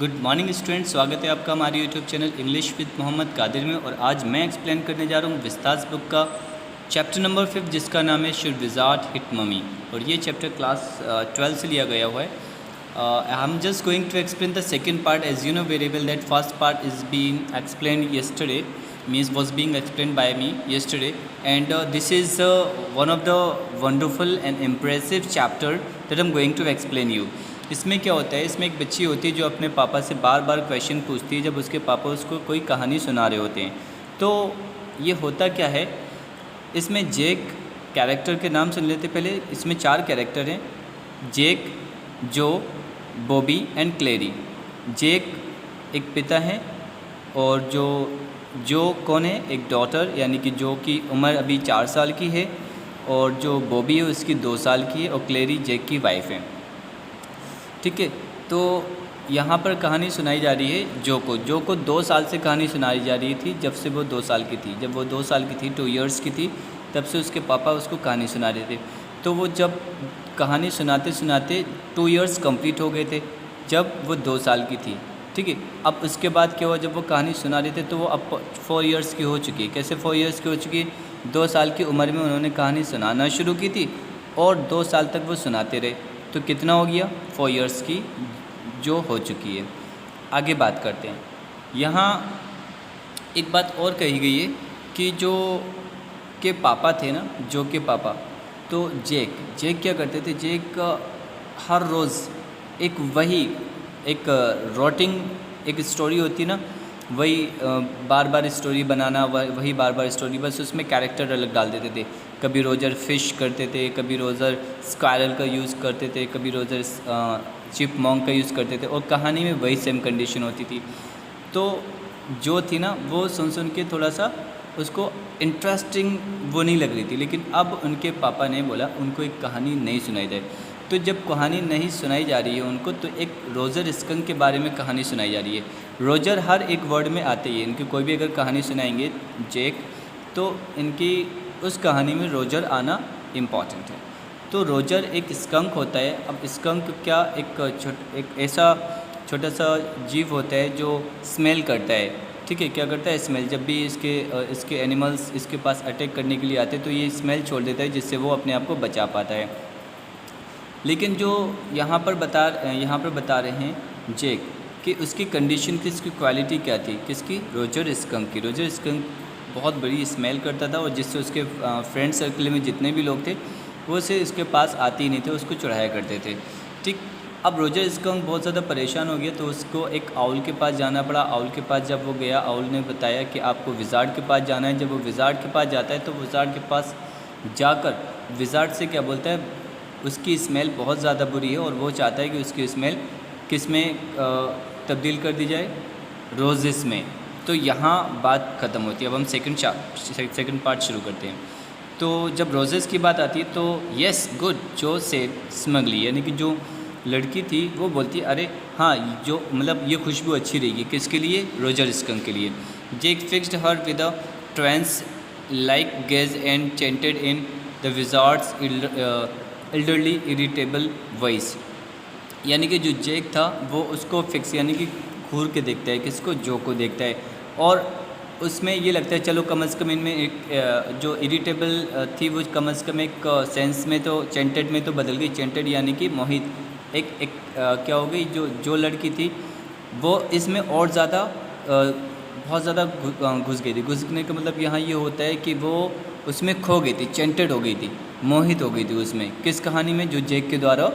Good morning student, स्वागत है आपका हमारे YouTube channel English with Mohammad Qadir में। और आज मैं एक्सप्लेन करने जा रहा हूँ विस्तास बुक का चैप्टर नंबर 5 जिसका नाम है शुड विज़ार्ड हिट मम्मी। और ये चैप्टर क्लास 12 से लिया गया हुआ है। I am just going to explain the second part. As you know very well that first part is being explained yesterday, means was being explained by me yesterday, and this is one of the wonderful and impressive chapter that I'm going to explain you. इसमें क्या होता है, इसमें एक बच्ची होती है जो अपने पापा से बार बार क्वेश्चन पूछती है जब उसके पापा उसको कोई कहानी सुना रहे होते हैं। तो ये होता क्या है, इसमें जेक कैरेक्टर के नाम सुन लेते पहले। इसमें 4 कैरेक्टर हैं, जेक, जो, बॉबी एंड क्लेरी। जेक एक पिता है और जो कौन है, एक डॉटर, यानी कि जो की उम्र अभी 4 साल की है, और जो बॉबी है उसकी 2 साल की है, और क्लेरी जेक की वाइफ है। ठीक है, तो यहाँ पर कहानी सुनाई जा रही है जो को 2 साल से कहानी सुनाई जा रही थी, जब से वो 2 साल की थी। जब वो 2 साल की थी, 2 इयर्स की थी, तब से उसके पापा उसको कहानी सुना रहे थे। तो वो जब कहानी सुनाते सुनाते 2 इयर्स कंप्लीट हो गए थे जब वो 2 साल की थी। ठीक है, अब उसके बाद क्या हुआ, जब वो कहानी सुना रहे थे तो वो अब 4 इयर्स की हो चुकी है। कैसे 4 इयर्स की हो चुकी है? 2 साल की उम्र में उन्होंने कहानी सुनाना शुरू की थी और 2 साल तक वो सुनाते रहे। तो कितना हो गया? 4 इयर्स की जो हो चुकी है। आगे बात करते हैं। यहाँ एक बात और कही गई है कि जो के पापा थे ना, जो के पापा, तो जेक क्या करते थे? जेक हर रोज़ एक रोटिंग एक स्टोरी होती ना, वही बार बार स्टोरी बनाना, वही बार बार स्टोरी, बस उसमें कैरेक्टर अलग डाल देते थे। कभी रोजर फिश करते थे, कभी रोजर स्क्वायरल का यूज़ करते थे, कभी रोजर चिपमॉन्क का यूज़ करते थे, और कहानी में वही सेम कंडीशन होती थी। तो जो थी ना, वो सुन के थोड़ा सा उसको इंटरेस्टिंग वो नहीं लग रही थी। लेकिन अब उनके पापा ने बोला उनको एक कहानी नहीं सुनाई जाए। तो जब कहानी नहीं सुनाई जा रही है उनको, तो एक रोजर स्कंक के बारे में कहानी सुनाई जा रही है। रोजर हर एक वर्ड में आते ही है। इनकी कोई भी अगर कहानी सुनाएंगे जेक, तो इनकी उस कहानी में रोजर आना इम्पॉर्टेंट है। तो रोजर एक स्कंक होता है। अब स्कंक क्या, एक ऐसा छोटा सा जीव होता है जो स्मेल करता है। ठीक है, क्या करता है? स्मेल। जब भी इसके एनिमल्स इसके पास अटैक करने के लिए आते हैं तो ये स्मेल छोड़ देता है, जिससे वो अपने आप को बचा पाता है। लेकिन जो यहाँ पर बता रहे हैं जेक कि उसकी कंडीशन की, उसकी क्वालिटी क्या थी, किसकी? रोजर स्कंक की। रोजर स्कंक बहुत बड़ी स्मेल करता था, और जिससे उसके फ्रेंड सर्कल में जितने भी लोग थे वो से इसके पास आते ही नहीं थे, उसको चढ़ाया करते थे। ठीक, अब रोजर स्कंक बहुत ज़्यादा परेशान हो गया, तो उसको एक आउल के पास जाना पड़ा। आउल के पास जब वो गया, आउल ने बताया कि आपको विज़ार्ड के पास जाना है। जब वो विज़ार्ड के पास जाता है तो विज़ार्ड के पास जाकर विज़ार्ड से क्या बोलता है, उसकी स्मेल बहुत ज़्यादा बुरी है और वो चाहता है कि उसकी स्मेल किस में तब्दील कर दी जाए? रोजेस में। तो यहाँ बात ख़त्म होती है। अब हम सेकंड पार्ट शुरू करते हैं। तो जब रोजेस की बात आती है तो यस गुड, जो से स्मगली, यानी कि जो लड़की थी वो बोलती है अरे हाँ, जो मतलब ये खुशबू अच्छी रहेगी। किसके लिए? रोजर स्कंक के लिए। Jake fixed her with a trance like gaze and chanted in the wizard's elderly irritable voice. यानी कि जो जेक था वो उसको फिक्स, यानी कि घूर के देखता है। किसको? जो को देखता है। और उसमें ये लगता है चलो कम अज़ कम इनमें एक जो इरिटेबल थी वो कम अज़ कम एक सेंस में तो चेंटेड में तो बदल गई। चेंटेड यानी कि मोहित, क्या हो गई, जो लड़की थी वो इसमें और ज़्यादा बहुत ज़्यादा घुस गई थी। घुसने का मतलब यहाँ ये होता है कि वो उसमें खो गई थी, चेंटेड हो गई थी, मोहित हो गई थी उसमें। किस कहानी में? जो जेक के द्वारा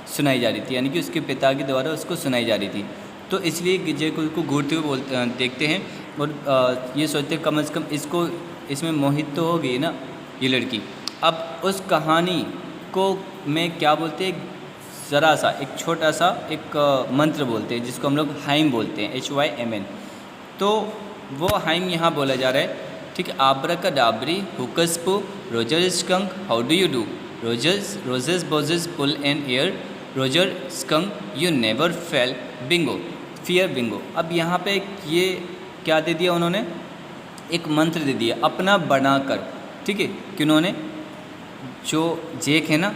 सुनाई जा रही थी, यानी कि उसके पिता के द्वारा उसको सुनाई जा रही थी। तो इसलिए जेक उसको घूरते हुए देखते हैं और ये सोचते हैं कम अज़ कम इसमें मोहित तो हो गई ना ये लड़की। अब उस कहानी को में क्या बोलते हैं, ज़रा सा एक छोटा सा एक मंत्र बोलते हैं, जिसको हम लोग हाइम बोलते हैं, HYMN। तो वो हाइम यहाँ बोला जा रहा है। ठीक है, abracadabry hocus poo Roger Skunk how do you do, roses boses pull an ear, Roger Skunk you never fail bingo, fear bingo. अब यहाँ पे ये क्या दे दिया उन्होंने? एक मंत्र दे दिया अपना बनाकर। ठीक है, कि उन्होंने जो जेक है ना,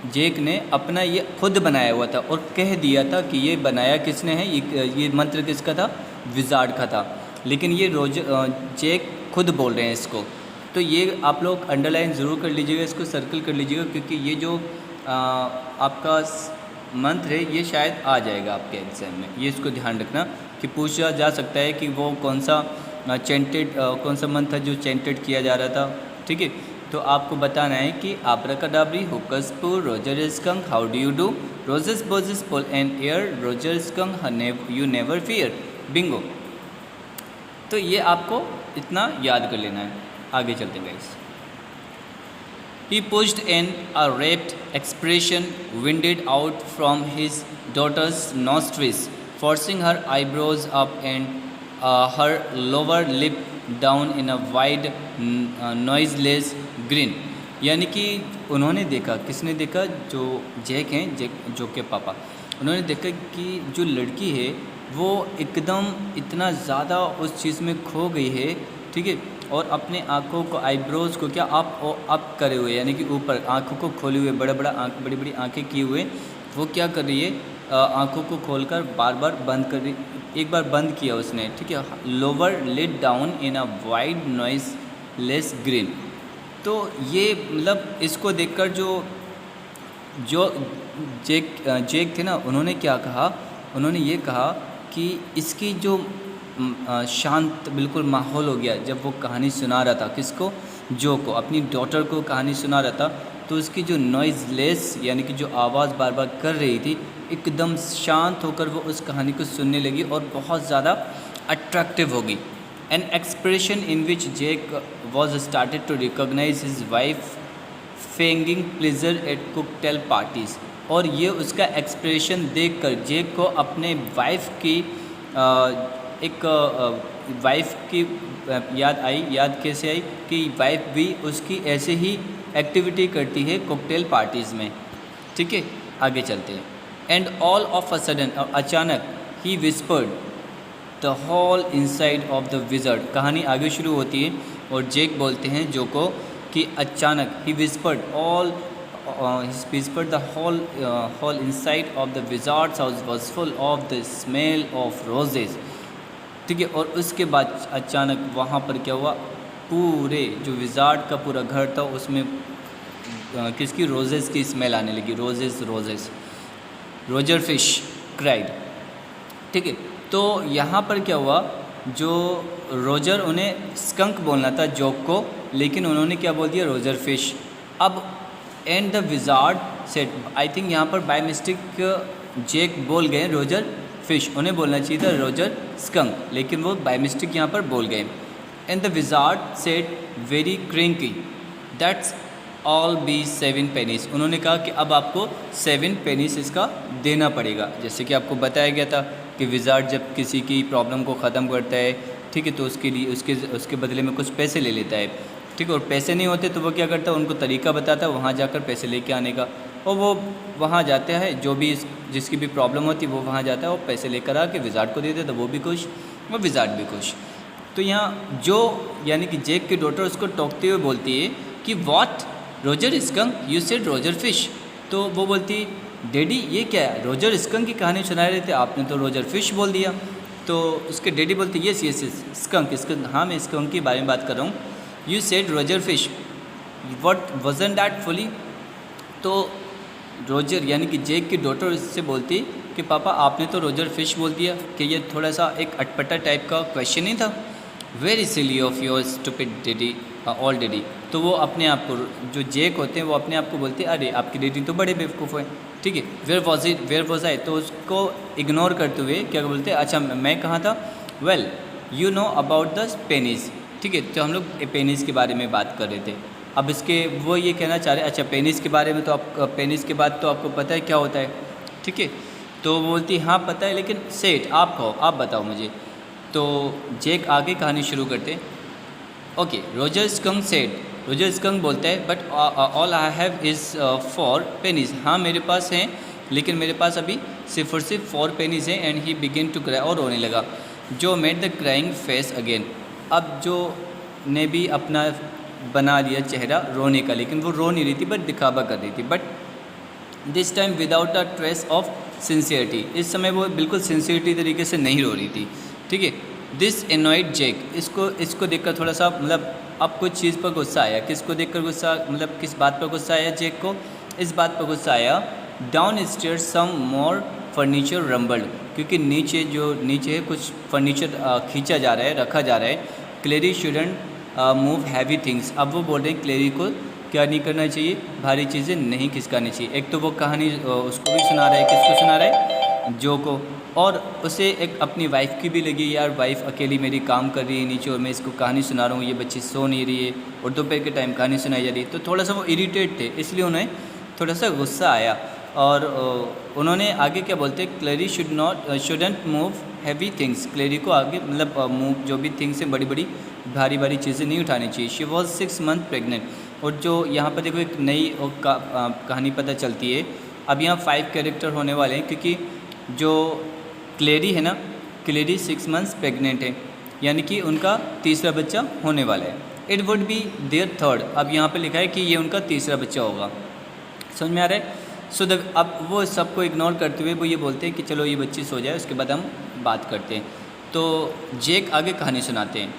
जेक ने अपना ये खुद बनाया हुआ था और कह दिया था कि ये बनाया किसने है, ये मंत्र किसका था, विजार्ड का था। लेकिन ये जेक खुद बोल रहे हैं इसको। तो ये आप लोग अंडरलाइन ज़रूर कर लीजिएगा, इसको सर्कल कर लीजिएगा, क्योंकि ये जो आपका मंत्र है ये शायद आ जाएगा आपके एग्ज़ाम में। ये इसको ध्यान रखना कि पूछा जा सकता है कि वो कौन सा चेंटेड कौन सा मंत्र था जो चेंटेड किया जा रहा था। ठीक है, तो आपको बताना है कि abracadabry, hocus poo, Roger Skunk, how do you do, roses boses pull and air, Roger Skunk you never fear, bingo. तो ये आपको इतना याद कर लेना है। आगे चलते हैं guys. He pushed in a rapt expression winded out from his daughter's nostrils, forcing her eyebrows up and her lower lip down in a wide noiseless grin। यानी कि उन्होंने देखा, किसने देखा, जो जैक हैं, जो के पापा, उन्होंने देखा कि जो लड़की है वो एकदम इतना ज़्यादा उस चीज़ में खो गई है। ठीक है, और अपने आँखों को, आईब्रोज़ को क्या अप करे हुए, यानी कि ऊपर आँखों को खोले हुए, बड़ी बड़ी आँखें किए हुए, वो क्या कर रही है, आँखों को खोलकर बार बार बंद कर रही। एक बार बंद किया उसने, ठीक है, lower lid down in a wide noiseless grin. तो ये मतलब इसको देखकर जो जेक थे ना, उन्होंने क्या कहा, उन्होंने ये कहा कि इसकी जो शांत बिल्कुल माहौल हो गया जब वो कहानी सुना रहा था, किसको, जो को, अपनी डॉटर को कहानी सुना रहा था। तो उसकी जो नॉइज़लेस यानी कि जो आवाज़ बार बार कर रही थी, एकदम शांत होकर वो उस कहानी को सुनने लगी और बहुत ज़्यादा अट्रैक्टिव होगी। An expression in which Jake was started to recognise his wife feigning pleasure at cocktail parties. और ये उसका एक्सप्रेशन देखकर जेक को अपने वाइफ की एक वाइफ की याद आई। याद कैसे आई कि वाइफ भी उसकी ऐसे ही एक्टिविटी करती है कॉकटेल पार्टीज़ में। ठीक है, आगे चलते हैं। And all of a sudden, अचानक, ही whispered the hole inside of the wizard. कहानी आगे शुरू होती है और जेक बोलते हैं जो को कि अचानक, ही whispered the whole inside of the wizard's house was full of the smell of roses। ठीक है, और उसके बाद अचानक वहाँ पर क्या हुआ, पूरे जो विज़ार्ड का पूरा घर था उसमें किसकी, रोजेस की स्मेल आने लगी। Roses Roger fish cried. ठीक है, तो यहाँ पर क्या हुआ, जो रोजर, उन्हें स्कंक बोलना था जोक को, लेकिन उन्होंने क्या बोल दिया, रोजर फिश। अब and the wizard said, I think यहाँ पर बाय मिस्टेक जेक बोल गए रोजर फिश, उन्हें बोलना चाहिए था रोजर स्कंक, लेकिन वो बाय मिस्टेक यहाँ पर बोल गए। And the wizard said very crinkly that's all be 7 pennies. उन्होंने कहा कि अब आपको 7 पेनीज इसका देना पड़ेगा। जैसे कि आपको बताया गया था कि विज़ार्ड जब किसी की प्रॉब्लम को ख़त्म करता है, ठीक है, तो उसके लिए उसके बदले में कुछ पैसे ले लेता है। ठीक है, और पैसे नहीं होते तो वो क्या करता है, उनको तरीका बताता है वहाँ जाकर पैसे लेके आने का, और वो वहाँ जाता है, जो भी जिसकी भी प्रॉब्लम होती है वो वहाँ जाता है और पैसे लेकर आके विज़ार्ड को देते, तो वो भी खुश, वो विज़ार्ड भी खुश। तो यहाँ जो यानी कि जेक की डॉटर उसको टोकते हुए बोलती है कि what, Roger Skunk, you said Roger fish. तो वो बोलती, डैडी ये क्या है, रोजर स्कंक की कहानी सुना रहे थे, आपने तो रोजर फिश बोल दिया। तो उसके डैडी बोलते, यस स्कंक, हाँ मैं स्कंक के बारे में बात कर रहा हूँ। You said Roger fish, what wasn't that fully. तो रोजर यानी कि जेक की डॉटर उससे बोलती कि पापा आपने तो रोजर फिश बोल दिया, कि ये थोड़ा सा एक अटपटा टाइप का क्वेश्चन ही था। Very silly of your stupid daddy all daddy. तो वो अपने आप को, जो जेक होते हैं वो अपने आप को बोलते हैं, अरे आपकी डैडी तो बड़े बेवकूफ़ हैं। ठीक है, वेयर वॉज आई, तो उसको इग्नोर करते हुए क्या बोलते हैं, अच्छा मैं कहाँ था, well you know about the pennies. ठीक है, तो हम लोग पेनीज़ के बारे में बात कर रहे थे। अब इसके वो ये कहना चाह रहे, अच्छा पेनीज़ के बारे में, तो आप पेनीज़ के बाद तो आपको पता है क्या होता है। ठीक है, तो वो बोलती हाँ पता है, लेकिन सेठ आप कहो, आप बताओ मुझे। तो जेक आगे कहानी शुरू करते। Okay, Roger skunk said, Roger skunk बोलता है, but all I have is 4 Penneys. हाँ मेरे पास हैं, लेकिन मेरे पास अभी सिर्फ 4 पेनीज़ हैं। And he begin to cry, और रोने लगा। जो made the crying face again, अब जो ने भी अपना बना लिया चेहरा रोने का, लेकिन वो रो नहीं रही थी बट दिखावा कर रही थी। But this time without a trace of sincerity, इस समय वो बिल्कुल सिंसियरिटी तरीके से नहीं रो रही थी, ठीक है। दिस एनॉयड जेक, इसको देखकर थोड़ा सा मतलब अब कुछ चीज़ पर गुस्सा आया। किसको देखकर गुस्सा, मतलब किस बात पर गुस्सा आया जेक को? इस बात पर गुस्सा आया, डाउन स्टेयर्स सम मोर फर्नीचर रंबल्ड, क्योंकि नीचे है कुछ फर्नीचर खींचा जा रहा है, रखा जा रहा है। क्लेरी शुडंट मूव हैवी थिंग्स, अब वो बोल रहे हैं क्लेरी को क्या नहीं करना चाहिए, भारी चीज़ें नहीं खिसकानी चाहिए। एक तो वो कहानी उसको भी सुना रहा है, किसको सुना रहा है? जो को। और उसे एक अपनी वाइफ की भी लगी, यार वाइफ अकेली मेरी काम कर रही है नीचे और मैं इसको कहानी सुना रहा हूँ, ये बच्ची सो नहीं रही है और दोपहर के टाइम कहानी सुनाई जा रही है। तो थोड़ा सा वो इरिटेट थे, इसलिए उन्हें थोड़ा सा गुस्सा आया। और उन्होंने आगे क्या बोलते हैं, क्लेरी शुडंट मूव हैवी थिंग्स, क्लेरी को आगे मतलब मूव जो भी थिंग्स हैं, बड़ी बड़ी भारी भारी चीज़ें नहीं उठानी चाहिए। She was 6 month pregnant. और जो यहाँ पर देखो एक नई कहानी पता चलती है। अब यहाँ 5 कैरेक्टर होने वाले हैं, क्योंकि जो क्लेरी है ना, क्लेरी 6 मंथ्स प्रेग्नेंट है, यानी कि उनका तीसरा बच्चा होने वाला है। It would be there third, अब यहाँ पे लिखा है कि ये उनका तीसरा बच्चा होगा। समझ में आ रहा है? सो अब वो सबको इग्नोर करते हुए वो ये बोलते हैं कि चलो ये बच्ची सो जाए, उसके बाद हम बात करते हैं। तो जेक आगे कहानी सुनाते हैं।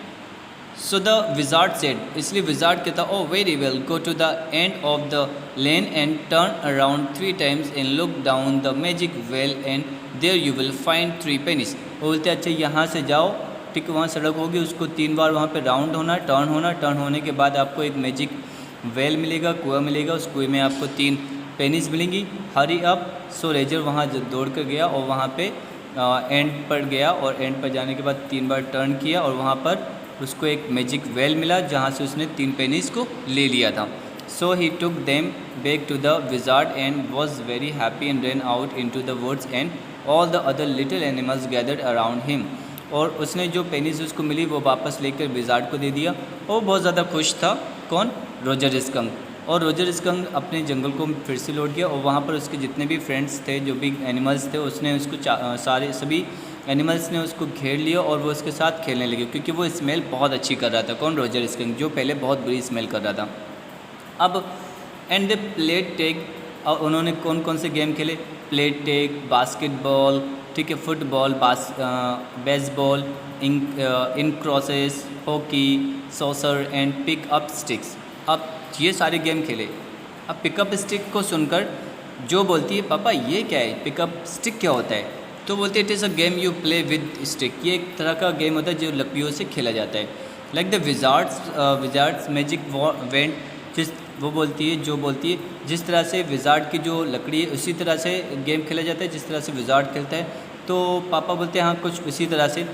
सो द विजार्ड सेड, इसलिए विजार्ड कहता, oh very well, go to the end of the lane and turn around 3 times and look down the magic well and there you will find 3 pennies। वो बोलते अच्छा यहाँ से जाओ, ठीक, वहाँ सड़क होगी, उसको 3 बार वहाँ पे राउंड होना, टर्न होने के बाद आपको एक मैजिक वेल मिलेगा, कुआं मिलेगा, उस कुएं में आपको 3 pennies मिलेंगी। Hurry up. सो रेजर वहाँ दौड़ कर गया और वहाँ पे एंड पर गया, और एंड पर जाने के बाद 3 बार टर्न किया और वहाँ पर उसको एक मैजिक वेल मिला, जहाँ से उसने 3 pennies को ले लिया था। So he took them back to the wizard and was very happy and ran out into the woods and all the other little animals gathered around him। और उसने जो पेनीज उसको मिली वो वापस लेकर विजार्ड को दे दिया। वो बहुत ज़्यादा खुश था। कौन? Roger skunk. और रोजर स्कंक अपने जंगल को फिर से लौट गया, और वहाँ पर उसके जितने भी फ्रेंड्स थे, जो भी एनिमल्स थे, उसने उसको सभी एनिमल्स ने उसको घेर लिया और वो उसके साथ खेलने लगे, क्योंकि वो स्मेल बहुत अच्छी कर रहा था। कौन? रोजर स्कंक, जो पहले बहुत बुरी स्मेल कर रहा था। अब एंड दे प्लेड टेग, और उन्होंने कौन कौन से गेम खेले? प्लेड टेग, बास्केटबॉल, ठीक है, football, baseball, in crosses, hockey, soccer and pick up sticks. अब ये सारे गेम खेले। अब पिकअप स्टिक को सुनकर जो बोलती है, पापा ये क्या है, पिकअप स्टिक क्या होता है? तो बोलते it is a game you play with stick, ये एक तरह का गेम होता है जो लकड़ियों से खेला जाता है। Like the Wizards magic went, जो बोलती है जिस तरह से विजार्ड की जो लकड़ी है उसी तरह से गेम खेला जाता है जिस तरह से विजार्ड खेलता है। तो पापा बोलते हैं हाँ कुछ उसी तरह से।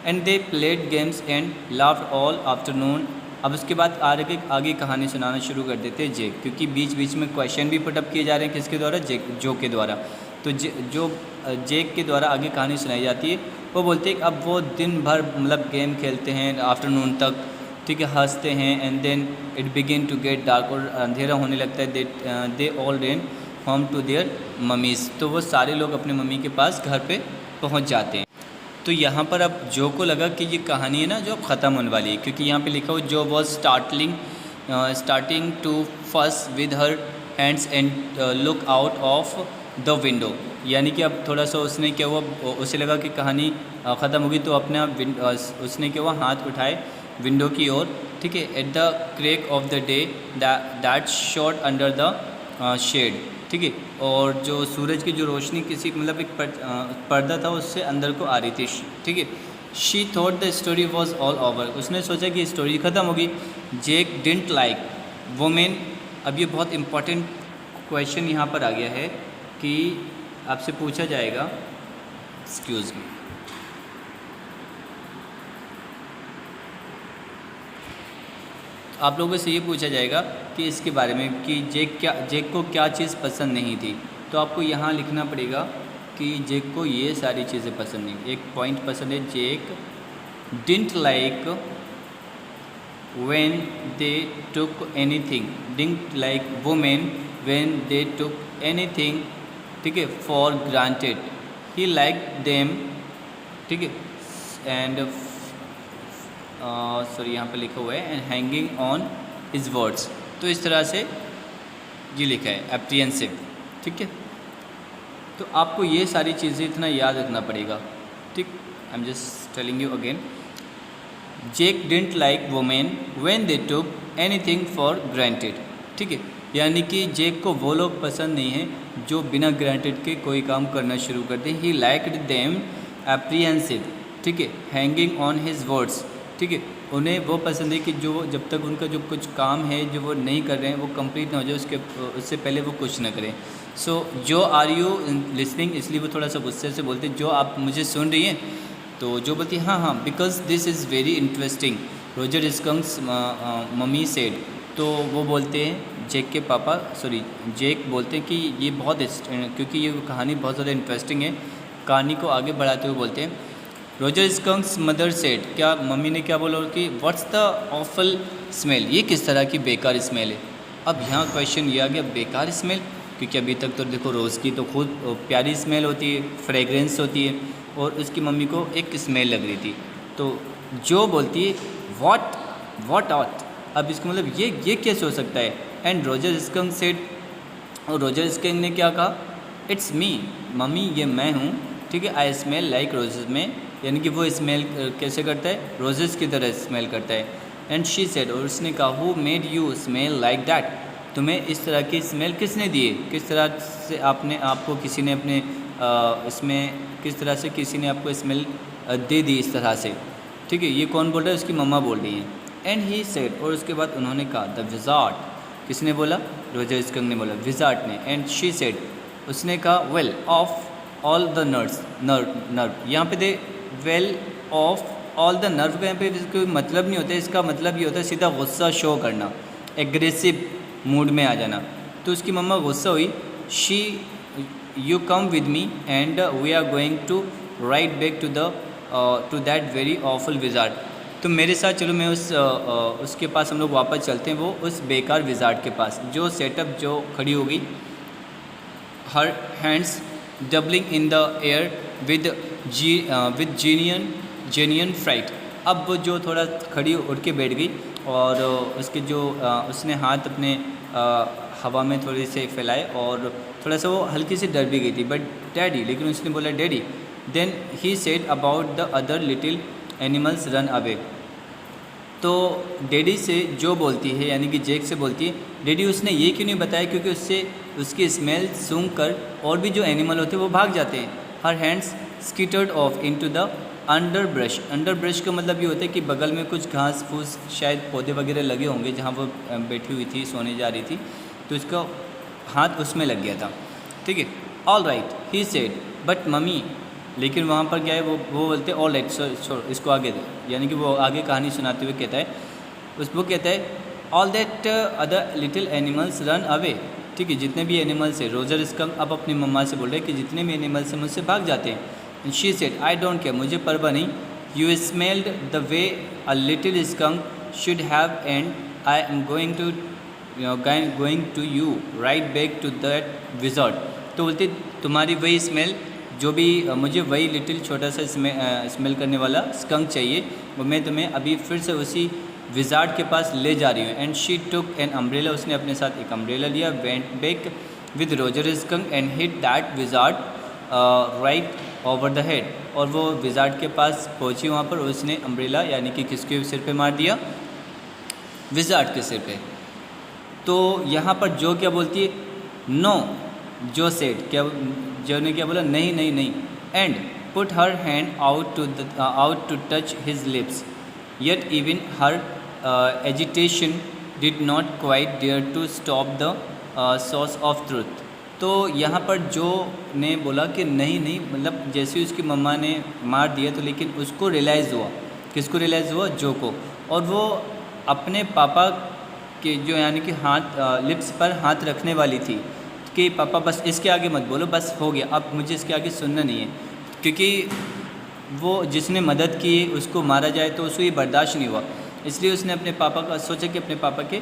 And they played games and laughed all afternoon. अब उसके बाद आगे कहानी सुनाना शुरू कर देते हैं जेक, क्योंकि बीच बीच में क्वेश्चन भी पुटअप किए जा रहे हैं। किसके द्वारा? जो के द्वारा। तो जो जेक के द्वारा आगे कहानी सुनाई जाती है। वो बोलते हैं कि अब वो दिन भर मतलब गेम खेलते हैं आफ्टरनून तक, ठीक है, हंसते हैं। And then it begin to get dark, और अंधेरा होने लगता है। They all ran home to their mummies, तो वो सारे लोग अपने मम्मी के पास घर पे पहुंच जाते हैं। तो यहाँ पर अब जो को लगा कि ये कहानी है ना जो ख़त्म होने वाली है, क्योंकि यहाँ पे लिखा हुआ जो वॉज स्टार्टिंग टू फस with her hands and look out of the window. यानी कि अब थोड़ा सा उसने क्या हुआ, उसे लगा कि कहानी ख़त्म होगी, तो अपना उसने क्या हुआ, हाथ उठाए विंडो की ओर, ठीक है। At the crack of the day that shot under the shade, ठीक है। और जो सूरज की जो रोशनी किसी मतलब एक पर्दा था उससे अंदर को आ रही थी, ठीक है। She thought the story was all over, उसने सोचा कि स्टोरी ख़त्म होगी। जेक डिडंट लाइक वुमेन। अब ये बहुत इंपॉर्टेंट क्वेश्चन यहाँ पर आ गया है कि आपसे पूछा जाएगा, एक्सक्यूज़ मी, आप लोगों से ये पूछा जाएगा कि इसके बारे में कि जेक को क्या चीज़ पसंद नहीं थी। तो आपको यहाँ लिखना पड़ेगा कि जेक को ये सारी चीज़ें पसंद नहीं। एक पॉइंट पसंद है, Jake didn't like when they took anything, didn't like women when they took anything, ठीक है, for granted. He like them, ठीक है। एंड सॉरी यहाँ पे लिखा हुआ है and hanging on his words. तो इस तरह से ये लिखा है एप्रीहेंसिव, ठीक है, तो आपको ये सारी चीज़ें इतना याद रखना पड़ेगा। ठीक, आई am just telling you again. Jake didn't like women when they took anything for granted. ठीक है, यानी कि जेक को वो लोग पसंद नहीं हैं जो बिना ग्रांटेड के कोई काम करना शुरू कर दें। He liked them apprehensive. ठीक है, हैंगिंग ऑन हिज वर्ड्स। ठीक है, उन्हें वो पसंद है कि जो जब तक उनका जो कुछ काम है जो वो नहीं कर रहे हैं वो कंप्लीट ना हो जाए उससे पहले वो कुछ ना करें। सो जो आर यू लिसनिंग, इसलिए वो थोड़ा सा गुस्से से बोलते हैं जो आप मुझे सुन रही हैं। तो जो बोलती है हाँ हाँ, because this is very interesting Roger Skunk's mummy said. तो वो बोलते हैं जेक के पापा, सॉरी जेक बोलते हैं कि ये बहुत क्योंकि ये कहानी बहुत ज़्यादा इंटरेस्टिंग है। कहानी को आगे बढ़ाते हुए बोलते हैं रोजर स्कंक्स मदर सेड, क्या मम्मी ने क्या बोला कि व्हाट्स द ऑफल स्मेल, ये किस तरह की बेकार स्मेल है। अब यहाँ क्वेश्चन ये आ गया बेकार स्मेल, क्योंकि अभी तक तो देखो रोज़ की तो खुद प्यारी स्मेल होती है, फ्रेगरेंस होती है, और उसकी मम्मी को एक स्मेल लग रही थी। तो जो बोलती है व्हाट आउट, अब इसका मतलब ये कैसे हो सकता है। एंड रोजर स्कंक सेड, और रोजर स्कंक ने क्या कहा, इट्स मी मम्मी, ये मैं हूँ। ठीक है, आई स्मेल लाइक रोजेस में, यानी कि वो स्मेल कैसे करता है, रोजेस की तरह स्मेल करता है। एंड शी सेड, और उसने कहा who made you smell like that, तुम्हें इस तरह की स्मेल किसने दी है, किस तरह से आपको किसी ने अपने इसमें किस तरह से किसी ने आपको स्मेल दे दी इस तरह से। ठीक है, ये कौन बोल रहा है, उसकी मम्मा बोल रही हैं। एंड ही सेड, और उसके बाद उन्होंने कहा द विजार्ड, किसने बोला, रोजर स्कंक ने बोला, विजार्ड ने। एंड शी सेड, उसने कहा well of all the nerve, यहाँ पे they well of all the nerve का यहाँ पे कोई मतलब नहीं होता है, इसका मतलब ये होता है सीधा गुस्सा शो करना, एग्रेसिव मूड में आ जाना। तो उसकी मम्मा गुस्सा हुई, she you come with me and we are going to right back to that very awful wizard, तो मेरे साथ चलो, मैं उसके पास हम लोग वापस चलते हैं, वो उस बेकार विजार्ड के पास जो सेटअप जो खड़ी होगी, her hands dabbling in the air with genuine fright. अब वो जो थोड़ा खड़ी उड़ के बैठ गई और उसके जो उसने हाथ अपने हवा में थोड़े से फैलाए और थोड़ा सा वो हल्की सी डर भी गई थी, बट डैडी, लेकिन उसने बोला daddy. Then he said about the other little animals run away, तो डैडी से जो बोलती है यानी कि जेक से बोलती है, डैडी उसने ये क्यों नहीं बताया, क्योंकि उससे उसकी स्मेल सूंघ कर और भी जो एनिमल होते हैं वो भाग जाते हैं। Her hands skittered off into the underbrush, underbrush का मतलब ये होता है कि बगल में कुछ घास फूस शायद पौधे वगैरह लगे होंगे जहाँ वो बैठी हुई थी, सोने जा रही थी, तो इसका हाथ उसमें लग गया था। ठीक है, all right he said, but mummy, लेकिन वहाँ पर क्या है, वो बोलते ऑल राइट, छोड़ इसको आगे दे, यानी कि वो आगे कहानी सुनाते हुए कहता है, वो कहता है all that other little animals run away. ठीक है, जितने भी एनिमल्स है, रोजर स्कंक अब अपनी मम्मा से बोल रहे हैं कि जितने भी एनिमल्स हैं मुझसे भाग जाते हैं। And she said I don't care, मुझे परवाह नहीं, you smelled the way a little skunk should have and I am going to you right back to that wizard. तो बोलते तुम्हारी वही स्मेल जो भी मुझे वही लिटिल छोटा सा स्मेल करने वाला स्कंक चाहिए, वो मैं तुम्हें अभी फिर से उसी विजार्ड के पास ले जा रही हूँ। And she took an umbrella, उसने अपने साथ एक अम्ब्रेला लिया, went back with Roger skunk and hit that wizard right over the head, और वो विजार्ड के पास पहुँची, वहाँ पर उसने अम्ब्रेला यानी कि किसके सिर पे मार दिया, विजार्ड के सिर पे। तो यहाँ पर जो क्या बोलती है, नो, जो सेड, क्या जो ने क्या बोला, नहीं नहीं नहीं, and put her hand out to touch his lips, yet even her agitation did not quite dare to stop the source of truth. तो यहाँ पर जो ने बोला कि नहीं नहीं, मतलब जैसे उसकी मम्मा ने मार दिया तो लेकिन उसको रियलाइज़ हुआ, किसको रियलाइज़ हुआ, जो को, और वो अपने पापा के जो यानी कि हाथ लिप्स पर हाथ रखने वाली थी कि पापा बस इसके आगे मत बोलो, बस हो गया, अब मुझे इसके आगे सुनना नहीं है, क्योंकि वो जिसने मदद की उसको मारा जाए तो उसको ये बर्दाश्त नहीं हुआ। इसलिए उसने अपने पापा का सोचा कि अपने पापा के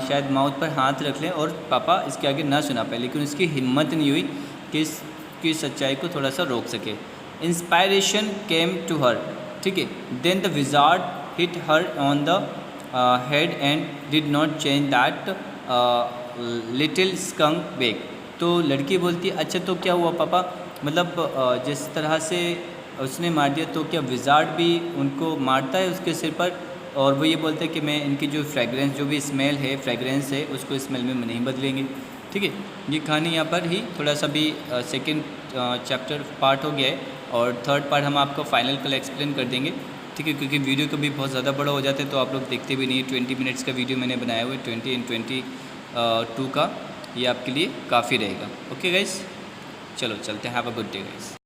शायद माउथ पर हाथ रख लें और पापा इसके आगे ना सुना पाए, लेकिन उसकी हिम्मत नहीं हुई कि इसकी सच्चाई को थोड़ा सा रोक सके। इंस्पायरेशन केम टू हर, ठीक है, then the wizard hit her on the head and did not change that little skunk back. तो लड़की बोलती है अच्छा तो क्या हुआ पापा, मतलब जिस तरह से उसने मार दिया तो क्या विज़ार्ड भी उनको मारता है उसके सिर पर? और वो ये बोलते हैं कि मैं इनकी जो फ्रेगरेंस, जो भी स्मेल है, फ्रेगरेंस है, उसको स्मेल में नहीं बदलेंगे। ठीक है, ये कहानी यहाँ पर ही थोड़ा सा भी सेकंड चैप्टर पार्ट हो गया है, और थर्ड पार्ट हम आपको फाइनल कल एक्सप्लेन कर देंगे। ठीक है, क्योंकि वीडियो कभी बहुत ज़्यादा बड़ा हो जाता है तो आप लोग देखते भी नहीं। 20 मिनट्स का वीडियो मैंने बनाया हुआ है, 20 and 22 का, ये आपके लिए काफ़ी रहेगा। ओके गाइस, चलो चलते हैं। Have a good day guys.